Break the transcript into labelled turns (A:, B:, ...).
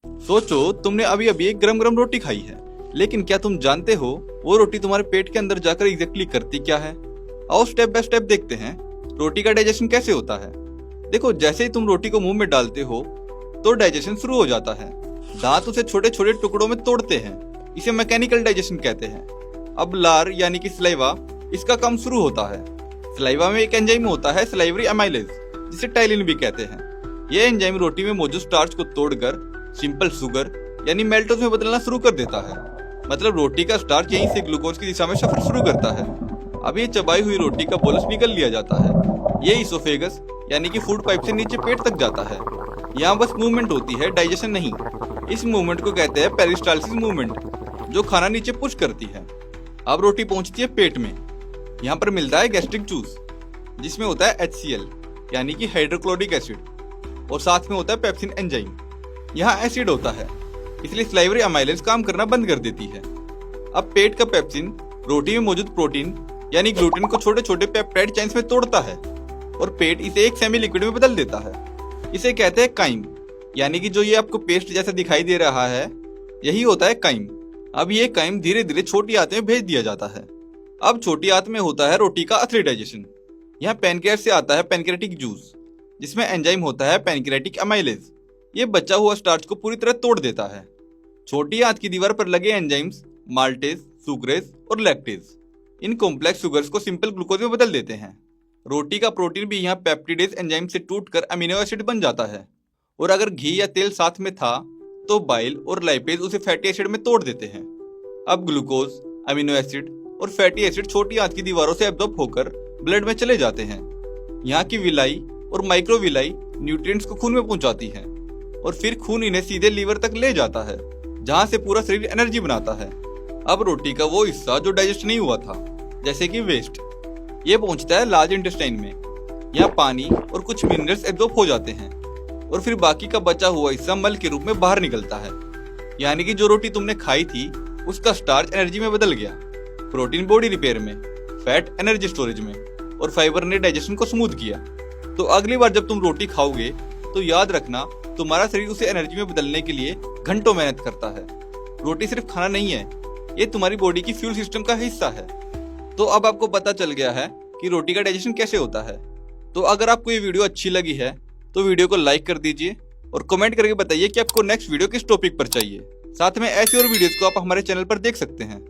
A: सोचो तुमने अभी अभी एक गरम गरम रोटी खाई है, लेकिन क्या तुम जानते हो वो रोटी तुम्हारे पेट के अंदर जाकर एग्जैक्टली करती क्या है? आओ स्टेप बाय स्टेप देखते हैं रोटी का डाइजेशन कैसे होता है। देखो, जैसे ही तुम रोटी को मुंह में डालते हो तो डाइजेशन शुरू हो जाता है। दांत उसे छोटे छोटे टुकड़ों में तोड़ते हैं, इसे मैकेनिकल डाइजेशन कहते हैं। अब लार यानी कि सलाइवा, इसका काम शुरू होता है। सलाइवा में एक एंजाइम होता है सलाइवरी अमाइलेज, जिसे टाइलिन भी कहते हैं। यह एंजाइम रोटी में मौजूद स्टार्च को तोड़कर सिंपल शुगर यानी मेल्टोज में बदलना शुरू कर देता है। मतलब रोटी का स्टार्च यहीं से ग्लूकोज की दिशा में सफर शुरू करता है। अब ये चबाई हुई रोटी का बोलस निकल लिया जाता है। ये इसोफेगस यानी कि फूड पाइप से नीचे पेट तक जाता है। यहाँ बस मूवमेंट होती है, डाइजेशन नहीं। इस मूवमेंट को कहते हैं पेरिस्टाल्सिस मूवमेंट, जो खाना नीचे पुश करती है। अब रोटी पहुंचती है पेट में। यहाँ पर मिलता है गैस्ट्रिक जूस, जिसमें होता है HCl यानी कि हाइड्रोक्लोरिक एसिड, और साथ में होता है पेप्सिन एंजाइम। यहाँ एसिड होता है, इसलिए सलाइवरी अमाइलेज काम करना बंद कर देती है। अब पेट का पेप्सिन रोटी में मौजूद प्रोटीन यानी ग्लूटेन को छोटे छोटे पेप्टाइड चेन्स में तोड़ता है और पेट इसे एक सेमी लिक्विड में बदल देता है। इसे कहते हैं काइम, यानी कि जो ये आपको पेस्ट जैसा दिखाई दे रहा है, यही होता है काइम। अब ये काइम धीरे धीरे छोटी आंत में भेज दिया जाता है। अब छोटी आंत में होता है रोटी का असली डाइजेशन। यहाँ पैनक्रियास से आता है पैनक्रियाटिक जूस, जिसमें एंजाइम होता है पैनक्रियाटिक अमाइलेज। ये बचा हुआ स्टार्च को पूरी तरह तोड़ देता है। छोटी आंत की दीवार पर लगे एंजाइम्स माल्टेज, सुक्रेज और लैक्टेज इन कॉम्प्लेक्स शुगर्स को सिंपल ग्लूकोज में बदल देते हैं। रोटी का प्रोटीन भी यहाँ पेप्टिडेज एंजाइम से टूटकर अमीनो एसिड बन जाता है। और अगर घी या तेल साथ में था तो बाइल और लाइपेज उसे फैटी एसिड में तोड़ देते हैं। अब ग्लूकोज, अमीनो एसिड और फैटी एसिड छोटी आंत की दीवारों से एब्जॉर्ब होकर ब्लड में चले जाते हैं। यहाँ की विलाई और माइक्रोविलाई न्यूट्रिएंट्स को खून में पहुंचाती है और फिर खून इन्हें सीधे लीवर तक ले जाता है, जहां से पूरा शरीर एनर्जी बनाता है। अब रोटी का वो हिस्सा जो डाइजेस्ट नहीं हुआ था, जैसे कि वेस्ट, ये पहुंचता है लार्ज इंटेस्टाइन में। यहाँ पानी और कुछ मिनरल्स एब्जॉर्ब हो जाते हैं और फिर बाकी का बचा हुआ हिस्सा मल के रूप में बाहर निकलता है। यानी कि जो रोटी तुमने खाई थी उसका स्टार्च एनर्जी में बदल गया, प्रोटीन बॉडी रिपेयर में, फैट एनर्जी स्टोरेज में, और फाइबर ने डाइजेशन को स्मूथ किया। तो अगली बार जब तुम रोटी खाओगे तो याद रखना, तुम्हारा शरीर उसे एनर्जी में बदलने के लिए घंटों मेहनत करता है। रोटी सिर्फ खाना नहीं है, ये तुम्हारी बॉडी की फ्यूल सिस्टम का हिस्सा है। तो अब आपको पता चल गया है कि रोटी का डाइजेशन कैसे होता है। तो अगर आपको ये वीडियो अच्छी लगी है तो वीडियो को लाइक कर दीजिए और कमेंट करके बताइए कि आपको नेक्स्ट वीडियो किस टॉपिक पर चाहिए। साथ में ऐसी और वीडियोस को आप हमारे चैनल पर देख सकते हैं।